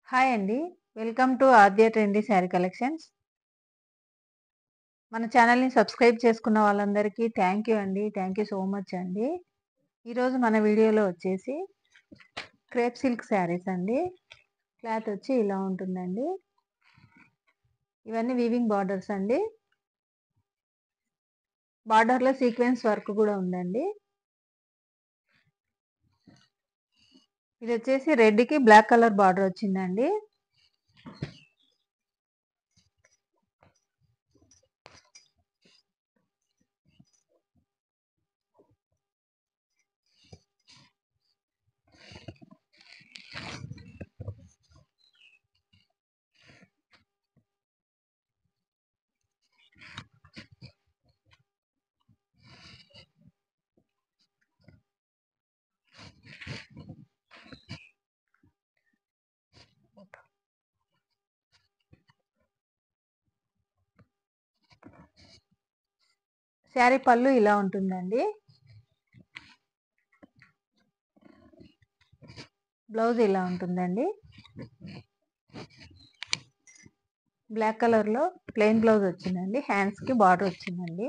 Hi అండి. Welcome to Aadya trendy sari collections. మన ఛానల్‌ని సబ్స్క్రైబ్ చేసుకున్న వాళ్ళందరికీ థ్యాంక్ యూ అండి. థ్యాంక్ యూ సో మచ్ అండి. ఈరోజు మన వీడియోలో వచ్చేసి క్రేప్ సిల్క్ శారీస్ అండి. క్లాత్ వచ్చి ఇలా ఉంటుందండి. ఇవన్నీ వీవింగ్ బార్డర్స్ అండి. బార్డర్‌లో సీక్వెన్స్ వర్క్ కూడా ఉందండి. ఇది వచ్చేసి రెడ్‌కి బ్లాక్ కలర్ బార్డర్ వచ్చిందండి. శారీ పళ్ళు ఇలా ఉంటుందండి. బ్లౌజ్ ఇలా ఉంటుందండి. బ్లాక్ కలర్‌లో ప్లెయిన్ బ్లౌజ్ వచ్చిందండి. హ్యాండ్స్‌కి బార్డర్ వచ్చిందండి.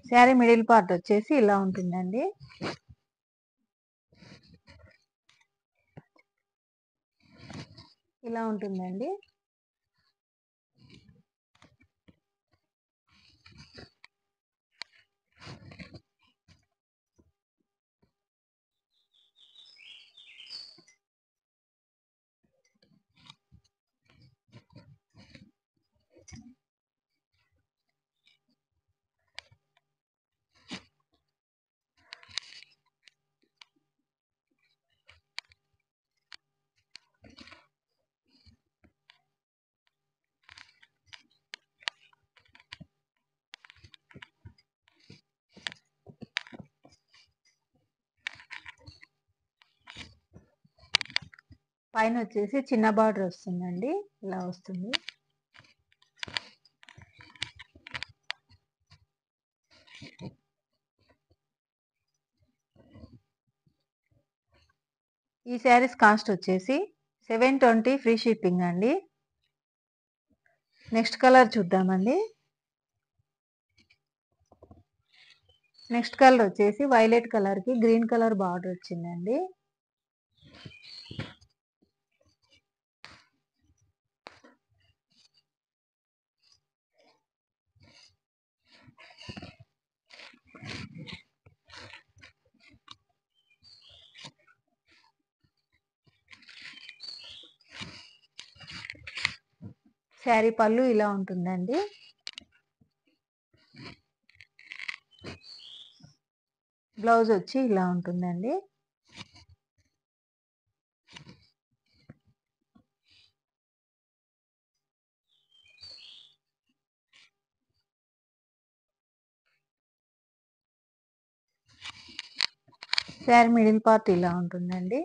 శారీ మిడిల్ పార్ట్ వచ్చేసి ఇలా ఉంటుందండి. ఇలా ఉంటుందండి. పైన వచ్చేసి చిన్న బార్డర్ వస్తుందండి. ఇలా వస్తుంది. ఈ శారీస్ కాస్ట్ వచ్చేసి 720 ఫ్రీ షిప్పింగ్ అండి. నెక్స్ట్ కలర్ చూద్దామండి. నెక్స్ట్ కలర్ వచ్చేసి వైలెట్ కలర్కి గ్రీన్ కలర్ బార్డర్ వచ్చిందండి. శారీ పళ్ళు ఇలా ఉంటుందండి. బ్లౌజ్ వచ్చి ఇలా ఉంటుందండి. శారీ మిడిల్ పార్ట్ ఇలా ఉంటుందండి.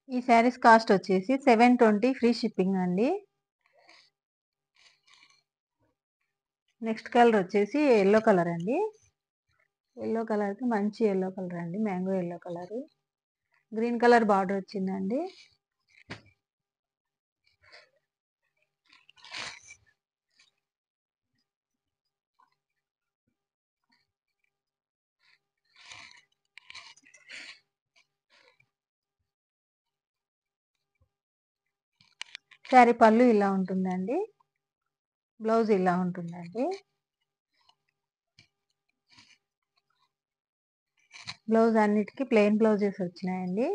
ఈ శారీస్ కాస్ట్ వచ్చేసి 720 ఫ్రీ షిప్పింగ్ అండి. నెక్స్ట్ కలర్ వచ్చేసి ఎల్లో కలర్ అండి. ఎల్లో కలర్కి మంచి ఎల్లో కలర్ అండి. Mango yellow colour. Green colour border వచ్చిందండి. శారీ పళ్ళు ఇలా ఉంటుందండి. బ్లౌజ్ ఇలా ఉంటుందండి. బ్లౌజ్ అన్నిటికీ ప్లెయిన్ బ్లౌజెస్ వచ్చినాయండి.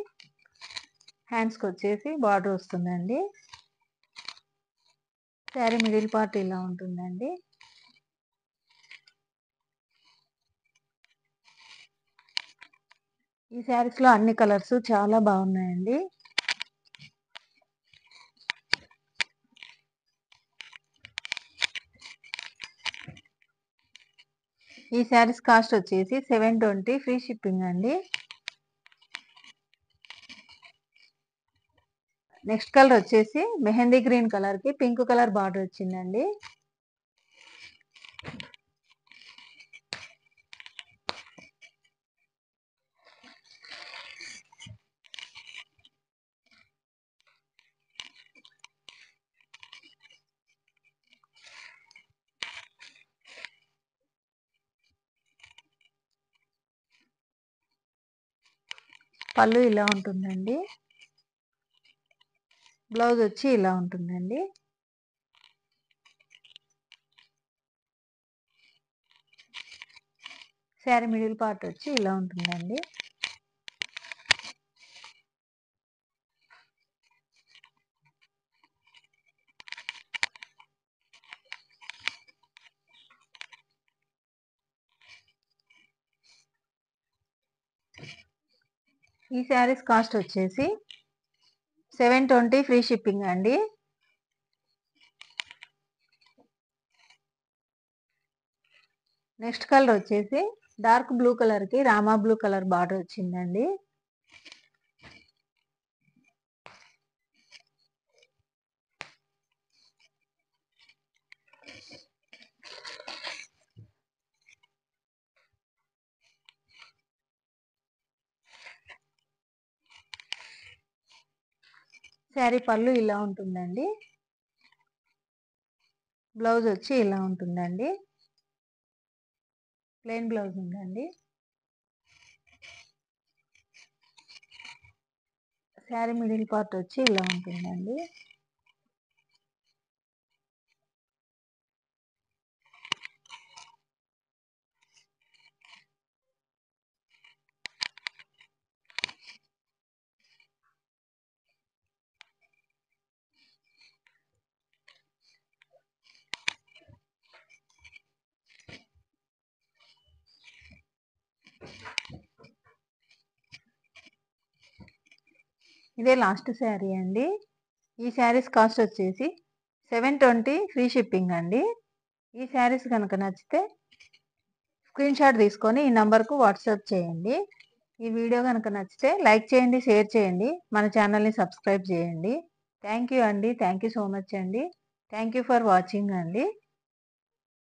హ్యాండ్స్కి వచ్చేసి బార్డర్ వస్తుందండి. శారీ మిడిల్ పార్ట్ ఇలా ఉంటుందండి. ఈ శారీస్లో అన్ని కలర్స్ చాలా బాగున్నాయండి. ఈ శారీస్ కాస్ట్ వచ్చేసి 720 ఫ్రీ షిప్పింగ్ అండి. నెక్స్ట్ కలర్ వచ్చేసి మెహందీ గ్రీన్ కలర్కి పింక్ కలర్ బార్డర్ వచ్చిందండి. పళ్ళు ఇలా ఉంటుందండి. బ్లౌజ్ వచ్చి ఇలా ఉంటుందండి. శారీ మిడిల్ పార్ట్ వచ్చి ఇలా ఉంటుందండి. ఈ శారీస్ కాస్ట్ వచ్చేసి 720 ఫ్రీ షిప్పింగ్ అండి. నెక్స్ట్ కలర్ వచ్చేసి డార్క్ బ్లూ కలర్కి రామా బ్లూ కలర్ బార్డర్ వచ్చిందండి. శారీ పళ్ళు ఇలా ఉంటుందండి. బ్లౌజ్ వచ్చి ఇలా ఉంటుందండి. ప్లెయిన్ బ్లౌజ్ ఉందండి. శారీ మిడిల్ పార్ట్ వచ్చి ఇలా ఉంటుందండి. ఇదే లాస్ట్ శారీ అండి. ఈ శారీస్ కాస్ట్ వచ్చేసి 720 ఫ్రీ షిప్పింగ్ అండి. ఈ శారీస్ కనుక నచ్చితే స్క్రీన్ షాట్ తీసుకొని ఈ నంబర్కు వాట్సాప్ చేయండి. ఈ వీడియో కనుక నచ్చితే లైక్ చేయండి, షేర్ చేయండి, మన ఛానల్ని సబ్స్క్రైబ్ చేయండి. థ్యాంక్ యూ అండి. థ్యాంక్ యూ సో మచ్ అండి. థ్యాంక్ యూ ఫర్ వాచింగ్ అండి.